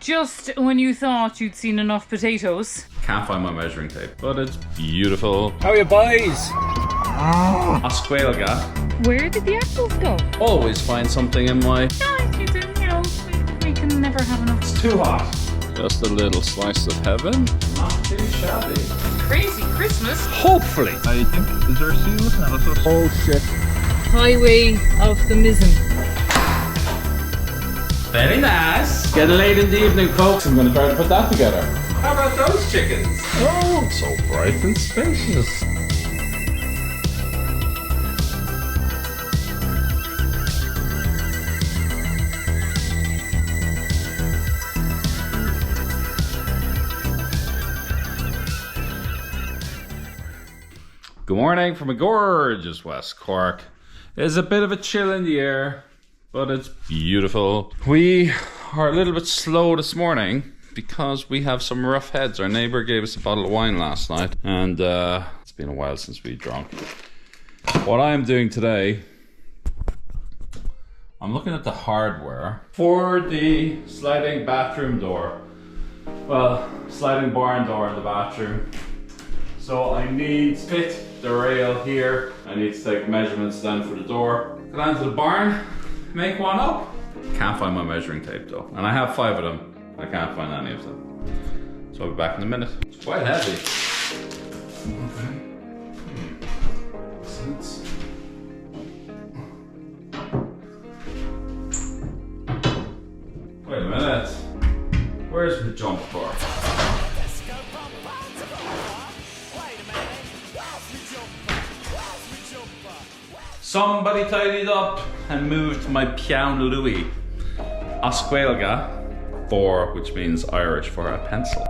Just when you thought you'd seen enough potatoes. Can't find my measuring tape, but it's beautiful. How are you boys? Asquelga. Where did the apples go? Always find something in my... Guys, you know, we can never have enough. It's too hot. Just a little slice of heaven. Not too shabby. Crazy Christmas. Hopefully. I think, is there a seal analysis? Oh shit. Highway of the Mizzen. Very nice. Getting late in the evening, folks. I'm going to try to put that together. How about those chickens? Oh, so bright and spacious. Good morning from a gorgeous West Cork. There's a bit of a chill in the air, but it's beautiful. We are a little bit slow this morning because we have some rough heads. Our neighbour gave us a bottle of wine last night, and it's been a while since we drank. What I'm doing today, I'm looking at the hardware for the sliding bathroom door. Well, sliding barn door in the bathroom. So I need to fit the rail here. I need to take measurements then for the door. Go down to the barn, make one up. Can't find my measuring tape though. And I have 5 of them. I can't find any of them. So I'll be back in a minute. It's quite heavy. Okay. Sense. Wait a minute. Where's the jump bar? Somebody tidied up and moved my Pian Louis Asquelga for, which means Irish for a pencil.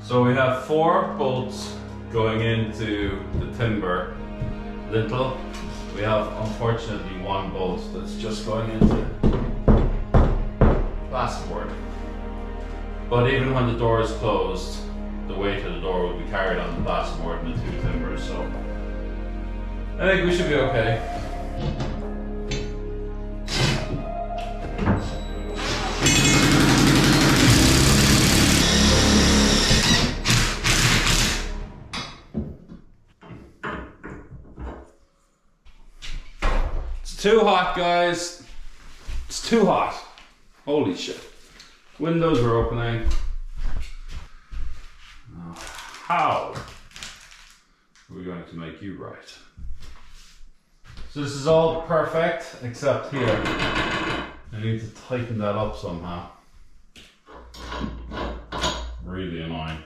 So we have 4 bolts going into the timber. Little. We have unfortunately 1 bolt that's just going into plasterboard. But even when the door is closed, the weight of the door will be carried on the plasterboard and the 2 timbers, so I think we should be okay. Too hot, guys. It's too hot. Holy shit. Windows are opening. How are we going to make you right? So this is all perfect except here. I need to tighten that up somehow. Really annoying.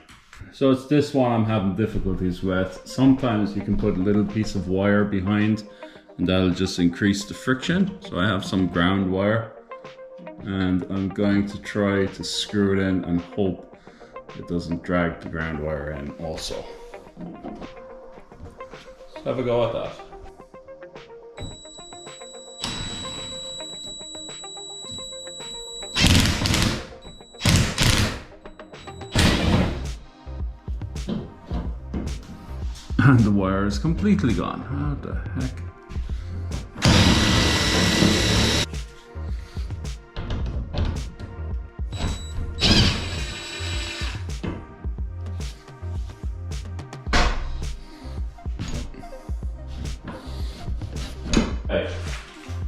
So it's this one I'm having difficulties with. Sometimes you can put a little piece of wire behind and that'll just increase the friction. So I have some ground wire and I'm going to try to screw it in and hope it doesn't drag the ground wire in also. Let's have a go at that. And the wire is completely gone. How the heck?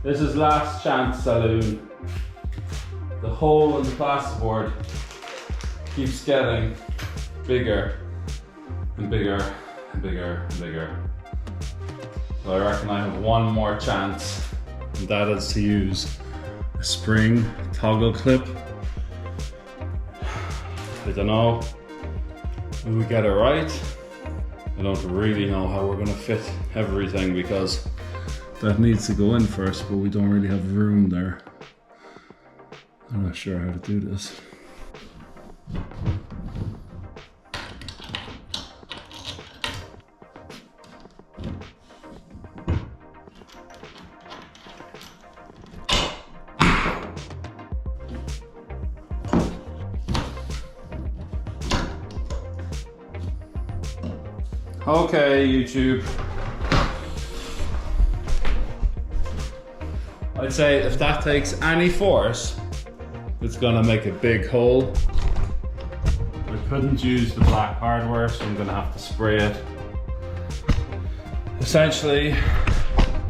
This is last chance saloon. The hole in the plasterboard keeps getting bigger and bigger and bigger and bigger. So I reckon I have one more chance, and that is to use a spring toggle clip. I don't know if we get it right. I don't really know how we're gonna fit everything because that needs to go in first, but we don't really have room there. I'm not sure how to do this. Okay, YouTube. I'd say if that takes any force, it's gonna make a big hole. I couldn't use the black hardware, so I'm gonna have to spray it. Essentially,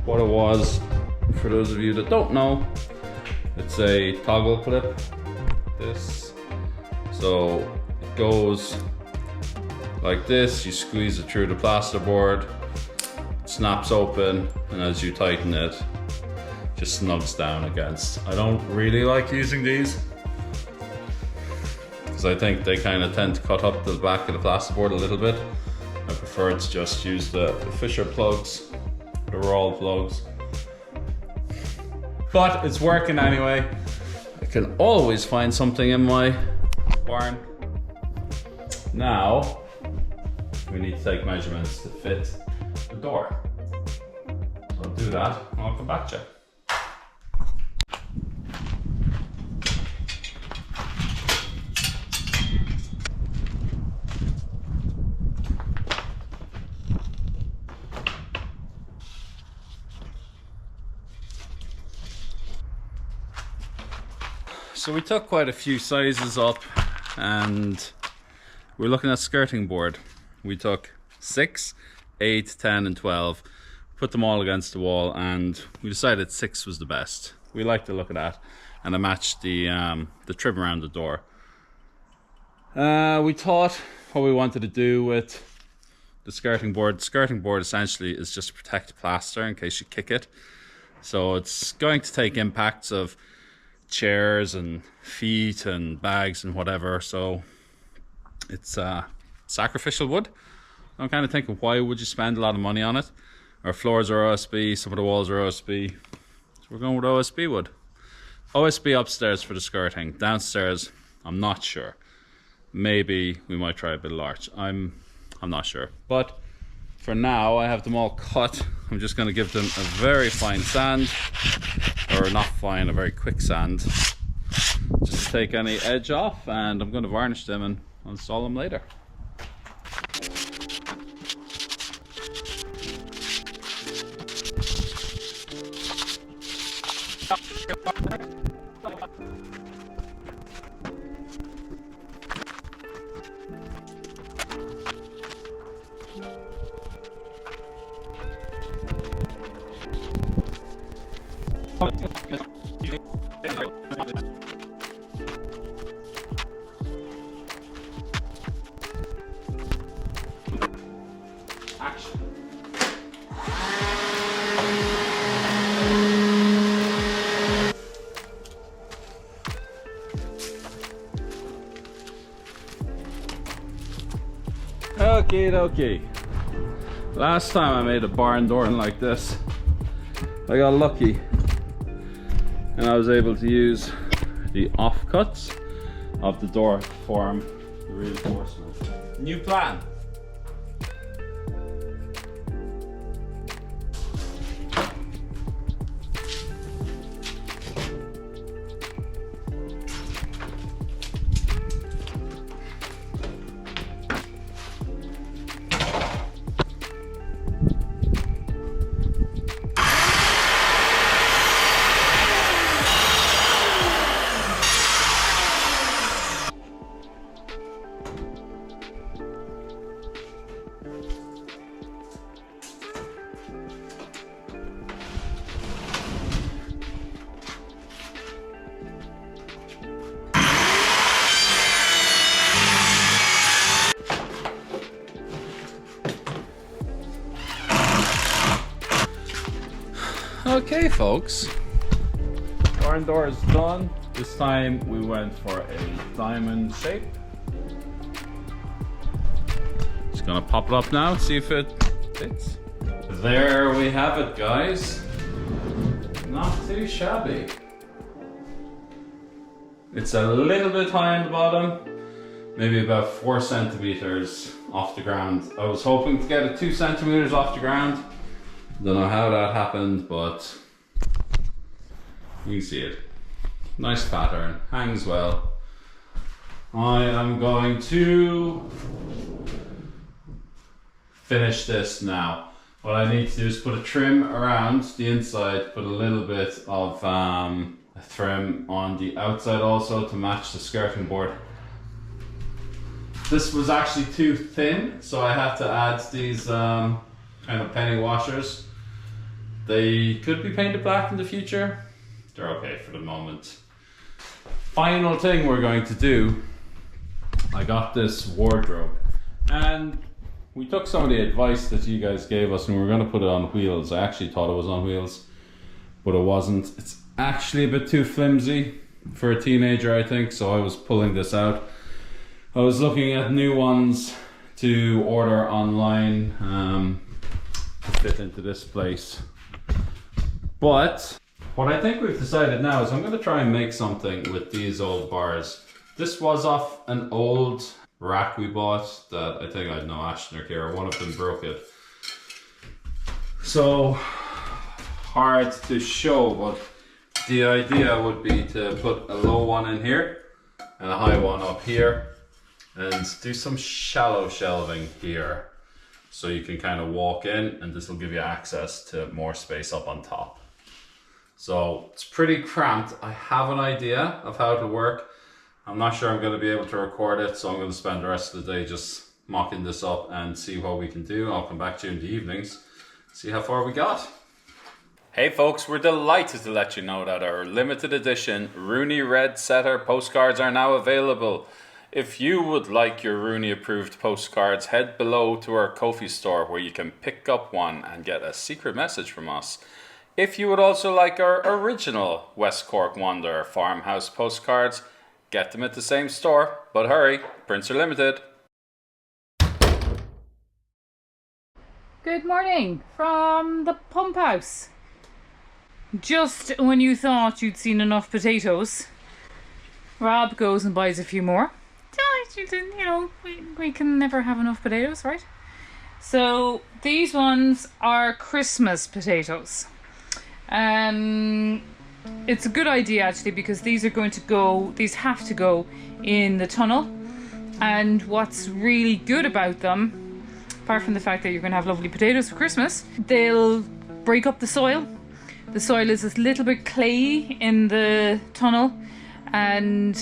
what it was, for those of you that don't know, it's a toggle clip, this. So it goes like this, you squeeze it through the plasterboard, it snaps open, and as you tighten it, just snugs down against. I don't really like using these, because I think they kind of tend to cut up the back of the plasterboard a little bit. I prefer to just use the Fisher plugs, the roll plugs. But it's working anyway. I can always find something in my barn. Now, we need to take measurements to fit the door. So I'll do that and I'll come back to you. So we took quite a few sizes up and we're looking at skirting board. We took 6, 8, 10 and 12, put them all against the wall, and we decided 6 was the best. We liked the look of that, and it matched the trim around the door. We thought what we wanted to do with the skirting board. The skirting board essentially is just to protect plaster in case you kick it. So it's going to take impacts of chairs and feet and bags and whatever, so it's sacrificial wood. I'm kind of thinking, why would you spend a lot of money on it? Our floors are OSB, some of the walls are OSB, so we're going with OSB wood. OSB upstairs for the skirting. Downstairs, I'm not sure. Maybe we might try a bit of larch. I'm not sure, but for now I have them all cut. I'm just going to give them a very fine sand, or not fine, a very quick sand, just to take any edge off, and I'm going to varnish them and install them later. Action. Okie dokie. Last time I made a barn door like this, I got lucky and I was able to use the offcuts of the door to form the reinforcement. New plan. Okay folks, barn door is done. This time we went for a diamond shape. Just gonna pop it up now, see if it fits. There we have it, guys. Not too shabby. It's a little bit high on the bottom, maybe about 4 centimeters off the ground. I was hoping to get it 2 centimeters off the ground. Don't know how that happened, but you can see it. Nice pattern, hangs well. I am going to finish this now. What I need to do is put a trim around the inside, put a little bit of a trim on the outside also to match the skirting board. This was actually too thin, so I had to add these kind of penny washers. They could be painted black in the future. They're okay for the moment. Final thing we're going to do, I got this wardrobe, and we took some of the advice that you guys gave us and we were going to put it on wheels. I actually thought it was on wheels, but it wasn't. It's actually a bit too flimsy for a teenager, I think, so I was pulling this out. I was looking at new ones to order online to fit into this place. But what I think we've decided now is I'm going to try and make something with these old bars. This was off an old rack we bought that I think, I don't know, Ashton or Kira, one of them broke it. So hard to show, but the idea would be to put a low one in here and a high one up here and do some shallow shelving here. So you can kind of walk in and this will give you access to more space up on top. So it's pretty cramped. I have an idea of how it'll work. I'm not sure I'm going to be able to record it, so I'm going to spend the rest of the day just mocking this up and see what we can do. I'll come back to you in the evenings, see how far we got. Hey folks, we're delighted to let you know that our limited edition Rooney Red Setter postcards are now available. If you would like your Rooney approved postcards, head below to our Ko-fi store where you can pick up one and get a secret message from us. If you would also like our original West Cork Wander farmhouse postcards, get them at the same store, but hurry, prints are limited. Good morning from the pump house. Just when you thought you'd seen enough potatoes, Rob goes and buys a few more. You know, we can never have enough potatoes, right? So these ones are Christmas potatoes. It's a good idea actually, because these have to go in the tunnel. And what's really good about them, apart from the fact that you're going to have lovely potatoes for Christmas, they'll break up the soil. The soil is a little bit clayey in the tunnel, and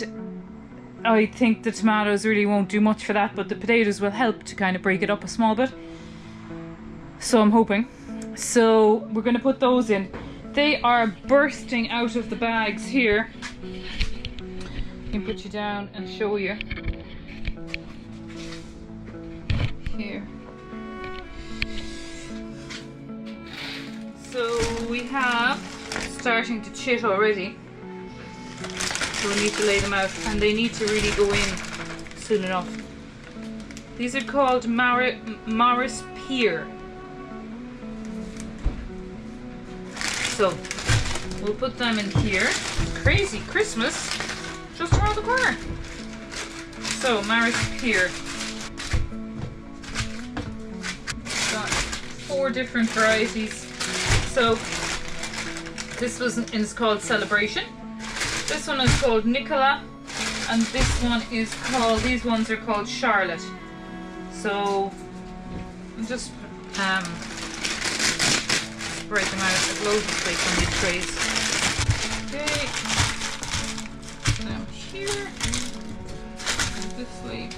I think the tomatoes really won't do much for that, but the potatoes will help to kind of break it up a small bit. So I'm hoping. So we're going to put those in. They are bursting out of the bags here. I can put you down and show you. Here. So we have starting to chit already. So we need to lay them out, and they need to really go in soon enough. These are called Morris Pier. So we'll put them in here. Crazy Christmas just around the corner. So Morris Pier. Got 4 different varieties. So this is called Celebration. This one is called Nicola, and this one is called, these ones are called Charlotte. So just spread them out. There's loads of space on these trays. Okay. Down here. This way.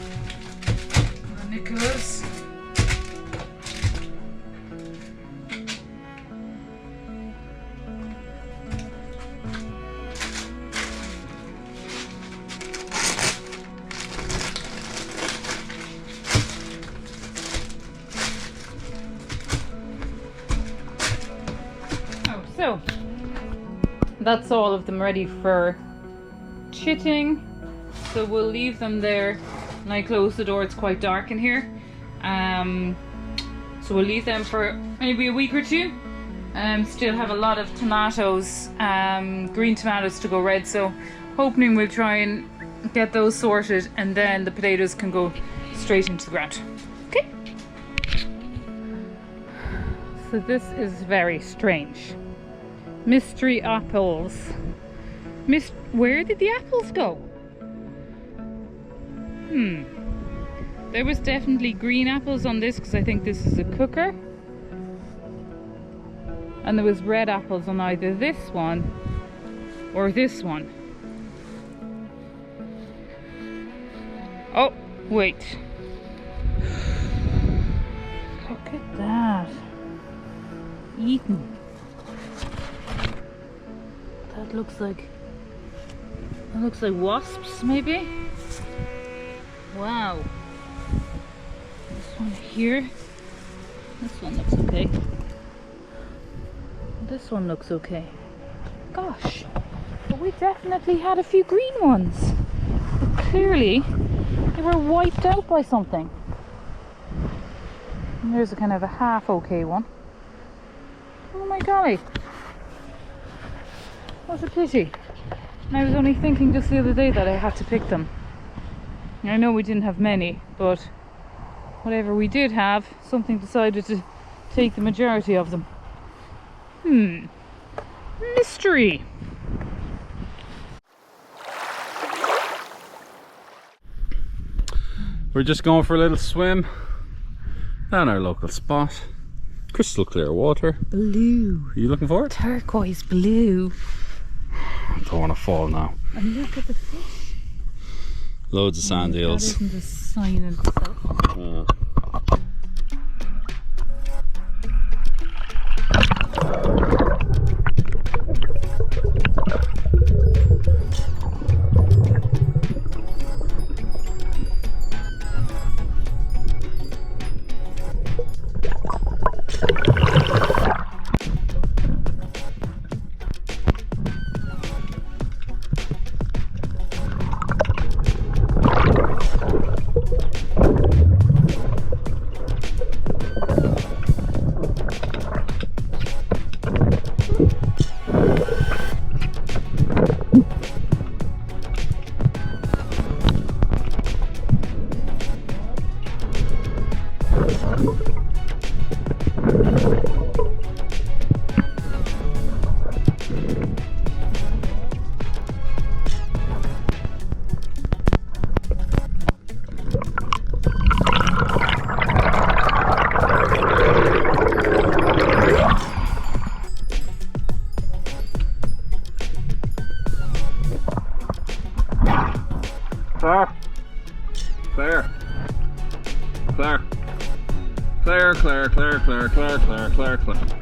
The Nicolas. So that's all of them ready for chitting. So we'll leave them there. And I close the door, it's quite dark in here. So we'll leave them for maybe a week or two. Still have a lot of tomatoes, green tomatoes to go red. So hoping we'll try and get those sorted, and then the potatoes can go straight into the ground. Okay. So this is very strange. Mystery apples. Where did the apples go? There was definitely green apples on this because I think this is a cooker. And there was red apples on either this one or this one. Oh, wait. Look at that. Eaten. That looks like wasps, maybe? Wow. This one here. This one looks okay. This one looks okay. Gosh, but we definitely had a few green ones. But clearly, they were wiped out by something. And there's a kind of a half okay one. Oh my golly. What a pity. And I was only thinking just the other day that I had to pick them. I know we didn't have many, but whatever we did have, something decided to take the majority of them. Mystery. We're just going for a little swim down our local spot. Crystal clear water. Blue. Are you looking for it? Turquoise blue. I don't want to fall now. And look at the fish. Loads of sand eels. That isn't a sign in itself. Claire.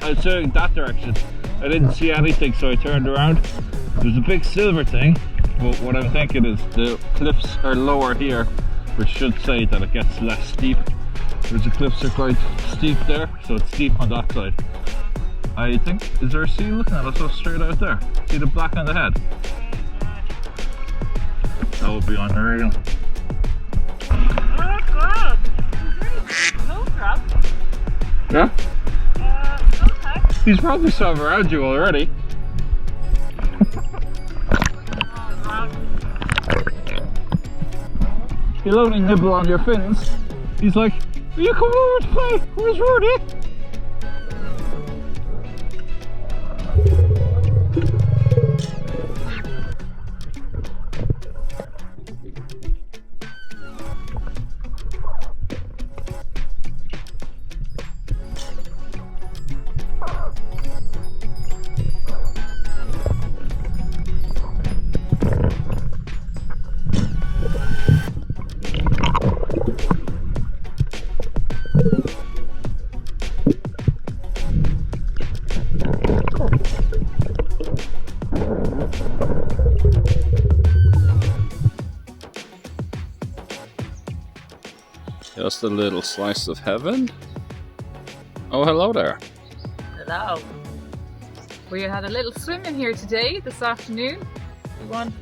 I was turning that direction. I didn't see anything, so I turned around. There's a big silver thing, but what I'm thinking is the cliffs are lower here, which should say that it gets less steep. Whereas the cliffs are quite steep there, so it's steep on that side. I think, is there a seal looking at us so straight out there? See the black on the head? That would be unreal. Oh god! No crab. Yeah? Okay. He's probably swam around you already. He'll only nibble on your fins. He's like, will you come over to play? Where's Rudy? Just a little slice of heaven. Oh, hello there. Hello. We had a little swim in here today, this afternoon.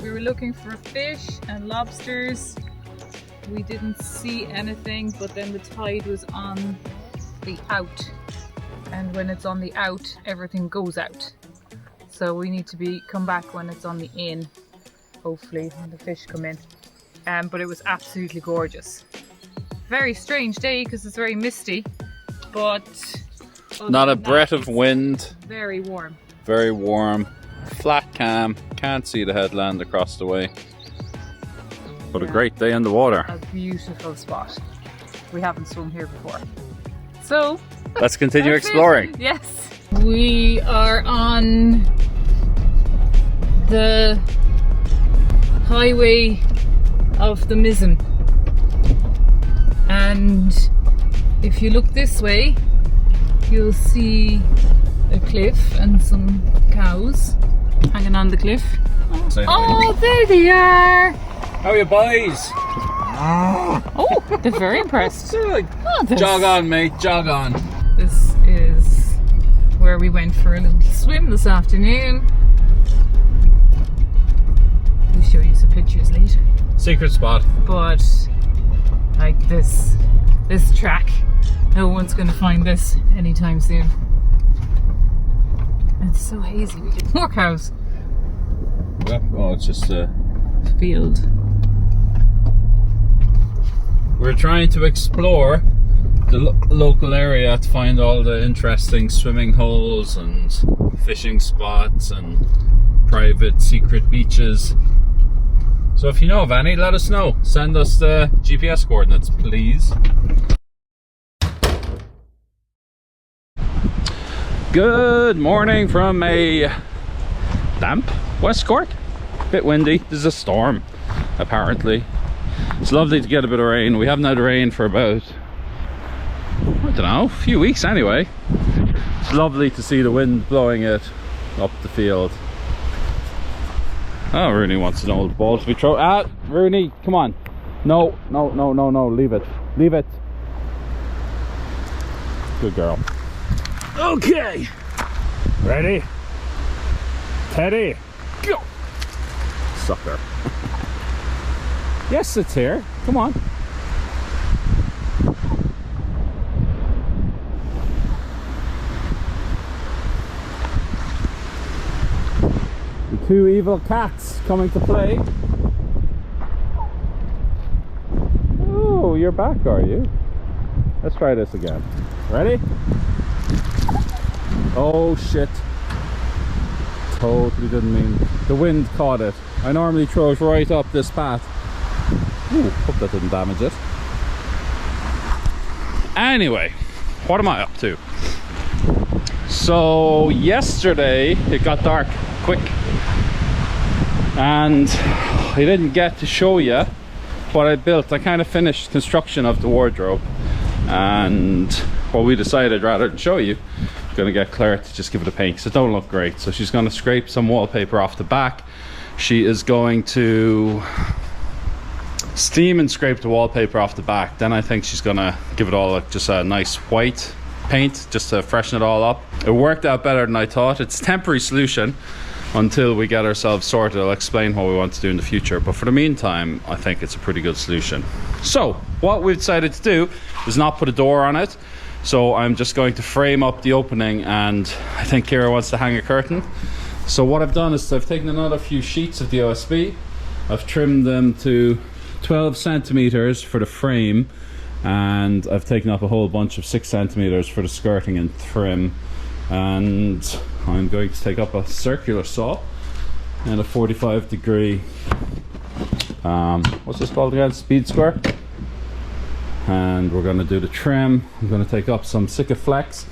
We were looking for fish and lobsters. We didn't see anything, but then the tide was on the out. And when it's on the out, everything goes out. So we need to come back when it's on the in, hopefully, when the fish come in. But it was absolutely gorgeous. Very strange day because it's very misty, but not a breath of wind. Very warm. Very warm. Flat calm. Can't see the headland across the way. But a great day in the water. A beautiful spot. we haven't swum here before. So let's continue exploring. Yes. We are on the highway of the Mizzen. And if you look this way, you'll see a cliff and some cows hanging on the cliff. Oh, there they are! How are you, boys? Oh, they're very impressed. Jog on, mate, jog on. This is where we went for a little swim this afternoon. We'll show you some pictures later. Secret spot. But like this track, no one's going to find this anytime soon. It's so hazy. We get more cows. Yeah, oh, it's just a field. We're trying to explore the local area to find all the interesting swimming holes and fishing spots and private secret beaches. So if you know of any, let us know. Send us the GPS coordinates, please. Good morning from a damp West Cork. Bit windy. There's a storm, apparently. It's lovely to get a bit of rain. We haven't had rain for about, I don't know, a few weeks anyway. It's lovely to see the wind blowing it up the field. Oh, Rooney wants an old ball to be thrown. Ah, Rooney, come on. No, no, no, no, no, leave it. Leave it. Good girl. Okay. Ready? Teddy, go. Sucker. Yes, it's here. Come on. The two evil cats coming to play. Oh, you're back, are you? Let's try this again. Ready? Oh shit. Totally didn't mean. The wind caught it. I normally throw it right up this path. Ooh, hope that didn't damage it. Anyway, what am I up to? So yesterday it got dark quick and I didn't get to show you what I built. I kind of finished construction of the wardrobe, and what we decided, rather than show you, I'm gonna get Claire to just give it a paint because it don't look great. So she's gonna scrape some wallpaper off the back. She is going to steam and scrape the wallpaper off the back. Then I think she's gonna give it all just a nice white paint just to freshen it all up. It worked out better than I thought. It's a temporary solution until we get ourselves sorted. I'll explain what we want to do in the future, but for the meantime I think it's a pretty good solution. So what we've decided to do is not put a door on it, so I'm just going to frame up the opening, and I think Kira wants to hang a curtain. So what I've done is I've taken another few sheets of the OSB, I've trimmed them to 12 centimeters for the frame, and I've taken up a whole bunch of 6 centimeters for the skirting and trim, and I'm going to take up a circular saw and a 45-degree what's this called again, speed square, and we're going to do the trim. I'm going to take up some Sikaflex,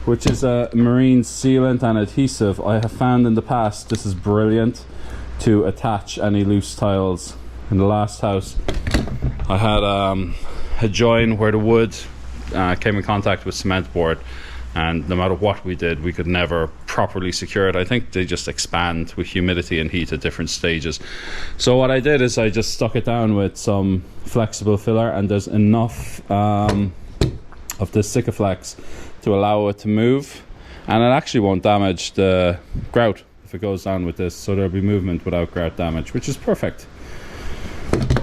which is a marine sealant and adhesive. I have found in the past this is brilliant to attach any loose tiles. In the last house I had a join where the wood came in contact with cement board, and no matter what we did we could never properly secure it. I think they just expand with humidity and heat at different stages. So what I did is I just stuck it down with some flexible filler, and there's enough of this Sikaflex to allow it to move, and it actually won't damage the grout if it goes down with this, so there'll be movement without grout damage, which is perfect.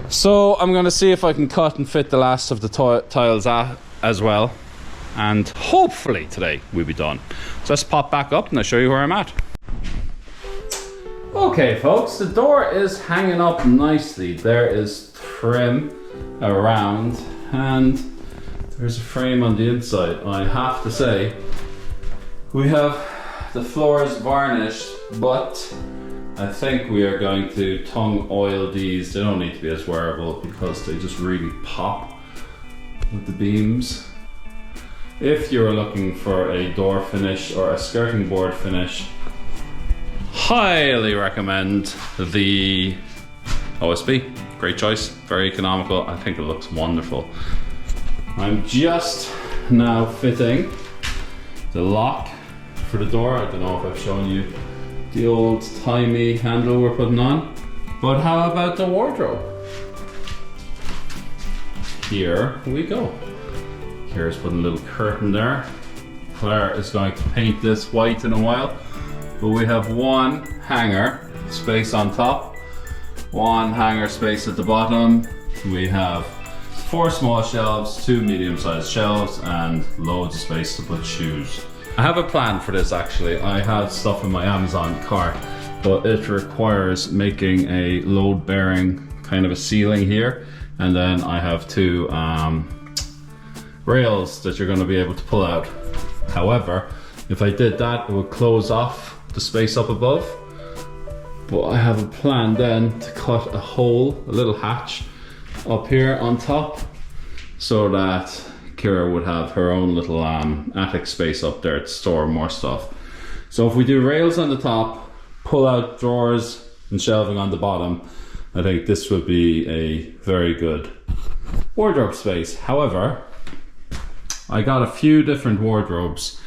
So I'm going to see if I can cut and fit the last of the tiles as well, and hopefully today we'll be done. So let's pop back up and I'll show you where I'm at. Okay folks, the door is hanging up nicely. There is trim around and there's a frame on the inside. I have to say, we have the floors varnished, but I think we are going to tongue oil these. They don't need to be as wearable because they just really pop with the beams. If you're looking for a door finish or a skirting board finish, highly recommend the OSB. Great choice, very economical. I think it looks wonderful. I'm just now fitting the lock for the door. I don't know if I've shown you the old timey handle we're putting on, but how about the wardrobe? Here we go. Here's putting a little curtain there. Claire is going to paint this white in a while, but we have one hanger space on top, one hanger space at the bottom. We have 4 small shelves, 2 medium-sized shelves, and loads of space to put shoes. I have a plan for this actually. I have stuff in my Amazon cart, but it requires making a load-bearing kind of a ceiling here, and then I have 2 rails that you're going to be able to pull out. However, if I did that, it would close off the space up above. But I have a plan then to cut a hole, a little hatch up here on top, so that Kira would have her own little attic space up there to store more stuff. So if we do rails on the top, pull out drawers and shelving on the bottom, I think this would be a very good wardrobe space. However, I got a few different wardrobes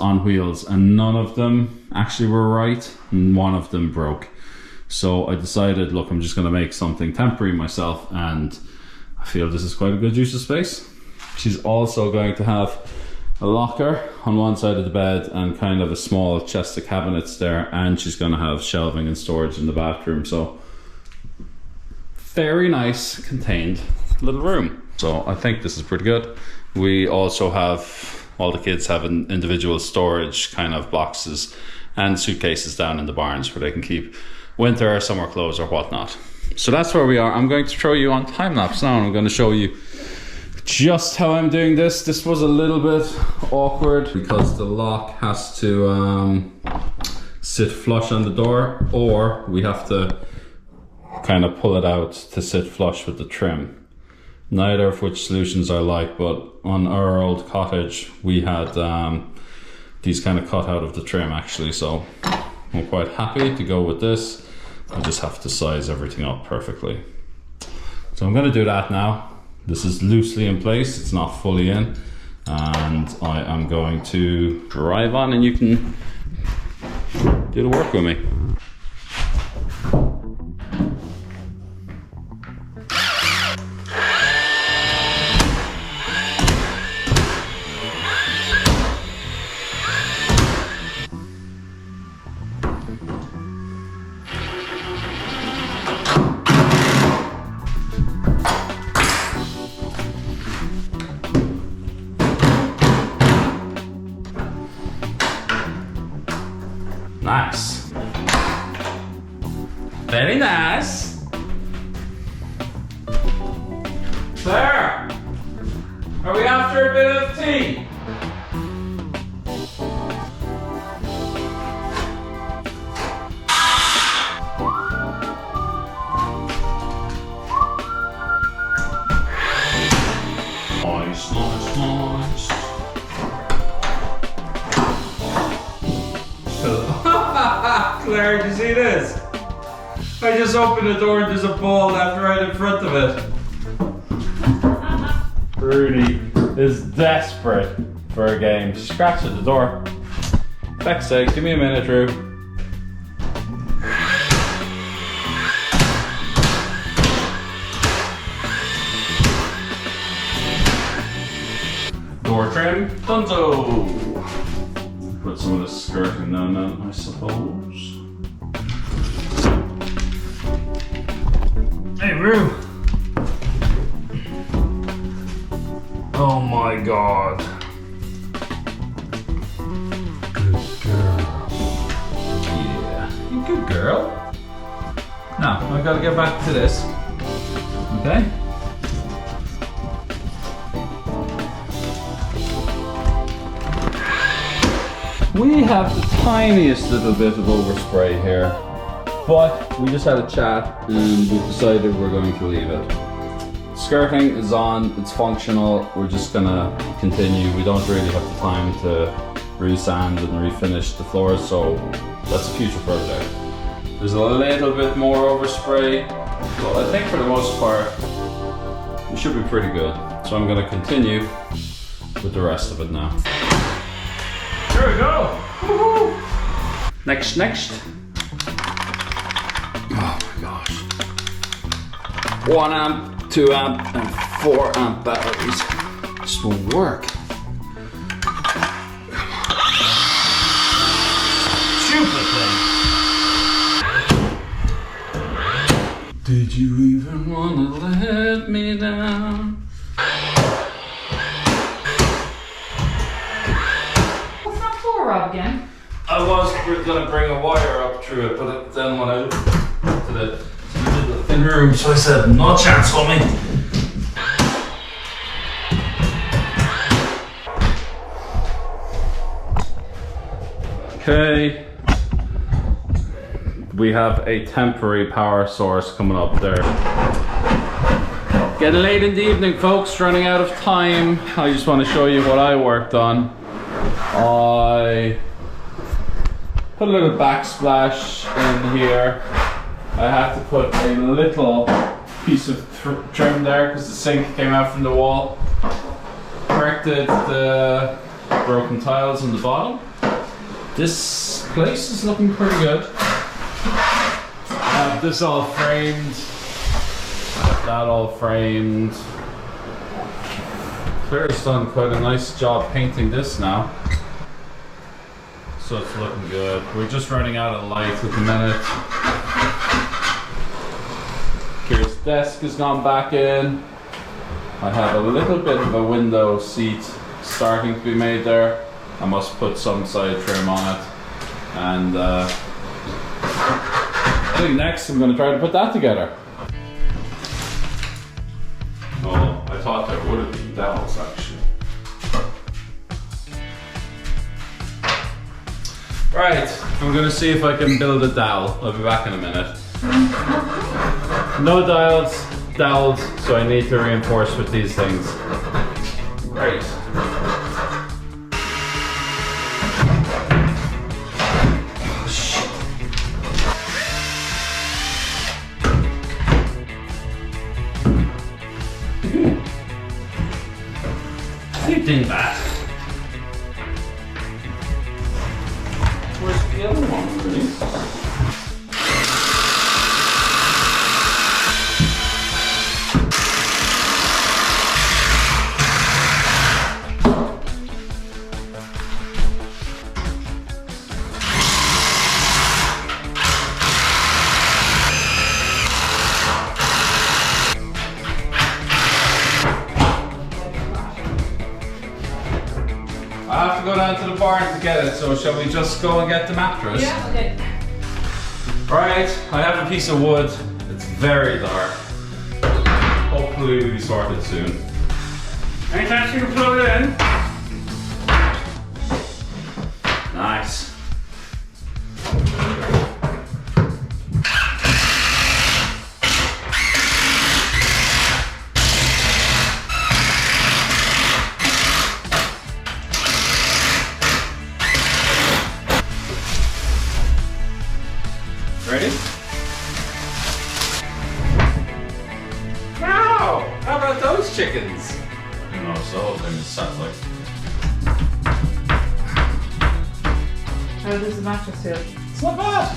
on wheels and none of them actually were right and one of them broke. So I decided, look, I'm just going to make something temporary myself, and I feel this is quite a good use of space. She's also going to have a locker on one side of the bed and kind of a small chest of cabinets there, and she's going to have shelving and storage in the bathroom. So very nice contained little room. So I think this is pretty good. We also have, all the kids have an individual storage kind of boxes and suitcases down in the barns where they can keep winter or summer clothes or whatnot. So that's where we are. I'm going to throw you on time lapse now, and I'm going to show you just how I'm doing this. This was a little bit awkward because the lock has to sit flush on the door, or we have to kind of pull it out to sit flush with the trim. Neither of which solutions I like, but on our old cottage we had these kind of cut out of the trim actually, so I'm quite happy to go with this. I just have to size everything up perfectly. So I'm going to do that now. This is loosely in place, it's not fully in, and I am going to drive on and you can do the work with me. Nice. Very nice. Claire, are we after a bit of tea? Nice, nice, nice. Claire, did you see this? I just opened the door and there's a ball left right in front of it. Rudy is desperate for a game. Scratch at the door. Feck's sake, give me a minute, Drew. Door trim, dunzo! Put some of the skirting down then, I suppose. Hey, Roo! Oh my god. Good girl. Yeah, you good girl. Now, I've got to get back to this. Okay? We have the tiniest little bit of overspray here, but we just had a chat and we decided we're going to leave it. Skirting is on, it's functional. We're just gonna continue. We don't really have the time to re-sand and refinish the floors, so that's a future project. There's a little bit more overspray, but I think for the most part, we should be pretty good. So I'm gonna continue with the rest of it now. Here we go! Woohoo! Next. Oh my gosh. 1 amp, 2 amp, and 4 amp batteries. This won't work. Stupid thing. Did you even wanna let me down? What's that for, Rob, again? I was gonna bring a wire up through it, but then when I looked to the thin room, so I said, no chance, homie. Okay. We have a temporary power source coming up there. Getting late in the evening, folks, running out of time. I just want to show you what I worked on. I put a little backsplash in here. I had to put a little piece of trim there because the sink came out from the wall. Corrected the broken tiles on the bottom. This place is looking pretty good. I have this all framed. That all framed. Claire's done quite a nice job painting this now. So it's looking good. We're just running out of light at the minute. Kira's desk has gone back in. I have a little bit of a window seat starting to be made there. I must put some side trim on it. And I think next I'm going to try to put that together. Oh, I thought there would have been dowels actually. Right, I'm going to see if I can build a dowel. I'll be back in a minute. No dowels, so I need to reinforce with these things. Right. Dingbat. Where's the other one, really? I have to go down to the barn to get it, so shall we just go and get the mattress? Yeah, okay. Right, I have a piece of wood. It's very dark. Hopefully we'll be sorted soon. Any chance you can plug it in? Nice. Ready? Wow! How about those chickens? You know, so the whole thing is satellite. How does the mattress feel? It's not bad.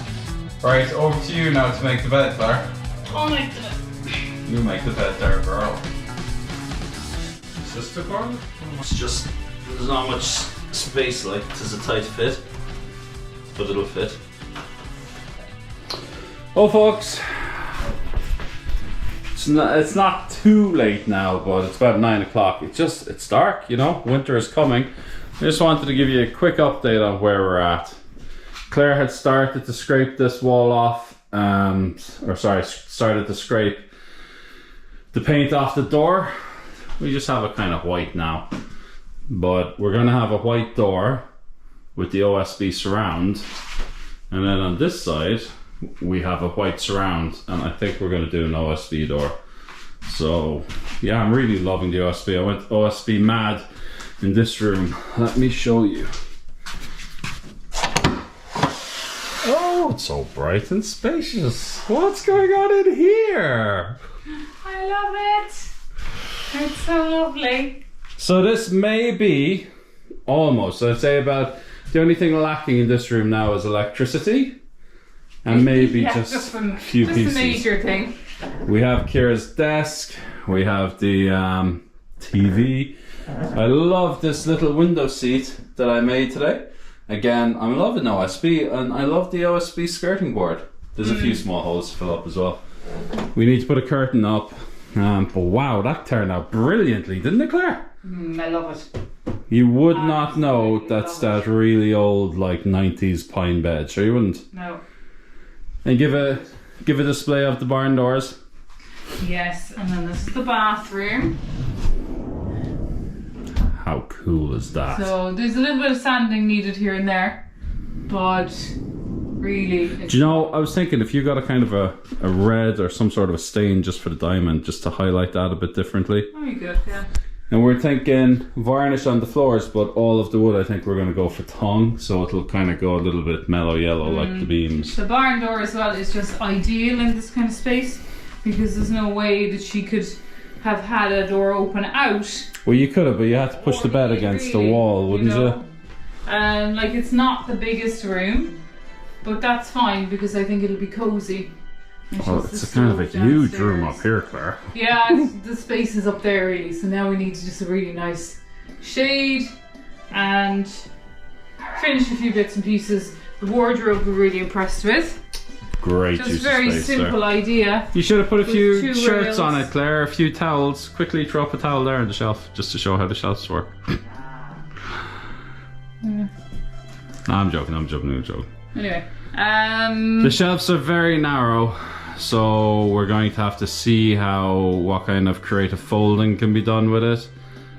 Right, over to you now to make the bed, Claire. I'll make the bed. You make the bed there, girl. Is this the corner? It's just, there's not much space, like, it's a tight fit. But it'll fit. Well, folks, it's not too late now, but it's about 9 o'clock. It's dark, you know, winter is coming. I just wanted to give you a quick update on where we're at. Claire had started to scrape this wall off, started to scrape the paint off the door. We just have a kind of white now, but we're gonna have a white door with the OSB surround, and then on this side, we have a white surround, and I think we're going to do an OSB door. So yeah, I'm really loving the OSB. I went OSB mad in this room. Let me show you. Oh, it's so bright and spacious. What's going on in here? I love it. It's so lovely. So this may be almost, I'd say about the only thing lacking in this room now is electricity. And maybe just a few pieces. Just a major thing. We have Kira's desk. We have the TV. I love this little window seat that I made today. Again, I'm loving OSB, and I love the OSB skirting board. There's a few small holes to fill up as well. We need to put a curtain up. But wow, that turned out brilliantly, didn't it, Claire? I love it. You would not know that's that really old, like 90s pine bed, sure you wouldn't? No. And give a display of the barn doors. Yes, and then this is the bathroom. How cool is that? So there's a little bit of sanding needed here and there, but really... Do you know, I was thinking if you got a kind of a red or some sort of a stain just for the diamond, just to highlight that a bit differently. Very good, yeah. And we're thinking varnish on the floors, but all of the wood I think we're going to go for tongue, so it'll kind of go a little bit mellow yellow like the beams. The barn door as well is just ideal in this kind of space, because there's no way that she could have had a door open out. Well, you could have, but you had to push the bed against the wall, wouldn't you? Like, it's not the biggest room, but that's fine because I think it'll be cozy. Oh, it's a kind of a huge room up here, Claire. Yeah, the space is up there really, so now we need to just a really nice shade and finish a few bits and pieces. The wardrobe we're really impressed with. Great Just use of very space simple there. idea. You should have put a few shirts rails on it, Claire, a few towels. Quickly throw up a towel there on the shelf, just to show how the shelves work. No, I'm joking. Anyway, the shelves are very narrow, so we're going to have to see what kind of creative folding can be done with it.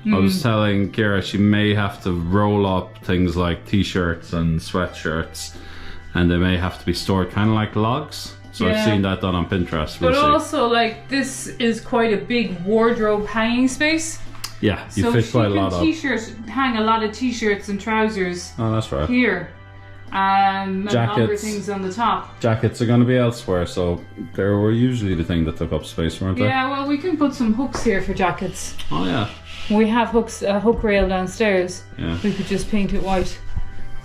I was telling Kira she may have to roll up things like t-shirts and sweatshirts, and they may have to be stored kind of like logs. So I've seen that done on Pinterest. But also, like, this is quite a big wardrobe hanging space. Yeah, you fit quite a lot up. Hang a lot of t-shirts and trousers. Oh, that's right. Here. And other things on the top. Jackets are going to be elsewhere, so they were usually the thing that took up space, weren't they? Yeah, well, we can put some hooks here for jackets. Oh, yeah. We have hooks, a hook rail downstairs. Yeah. We could just paint it white.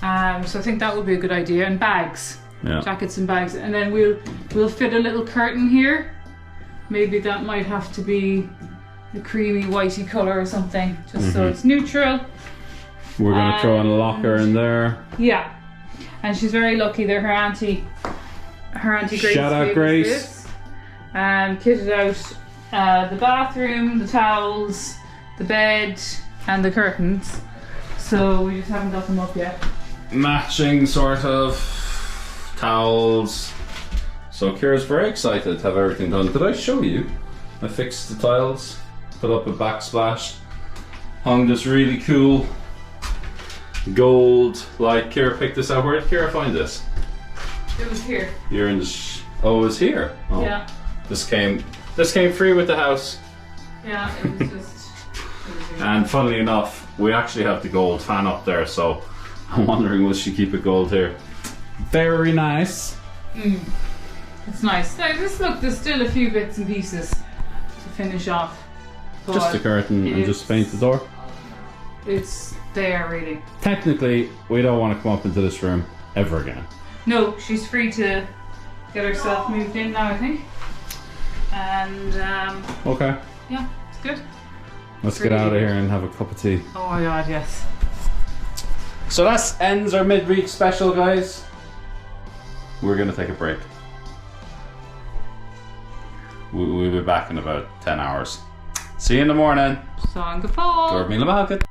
So I think that would be a good idea. And bags. Yeah. Jackets and bags. And then we'll fit a little curtain here. Maybe that might have to be a creamy whitey colour or something, just so it's neutral. We're going to throw in a locker in there. Yeah. And she's very lucky that her auntie Grace. Shout out Grace. Kitted out the bathroom, the towels, the bed, and the curtains. So we just haven't got them up yet. Matching sort of towels. So Kira's very excited to have everything done. Did I show you? I fixed the tiles, put up a backsplash, hung this really cool gold, like Kira picked this out. Where did Kira find this? It was here. You're in the oh, it was here. Oh. Yeah. This came free with the house. Yeah, it was just. And funnily enough, we actually have the gold fan up there, so I'm wondering will she keep it gold here? Very nice. It's nice. Now, there's still a few bits and pieces to finish off. Just a curtain and just paint the door. It's there really. Technically, we don't want to come up into this room ever again. No, she's free to get herself moved in now, I think. And Okay. yeah, it's good. Let's get out of here and have a cup of tea. Oh my god, yes. So that ends our midweek special, guys. We're gonna take a break. We'll be back in about 10 hours. See you in the morning. Song of fall. Dormila Market.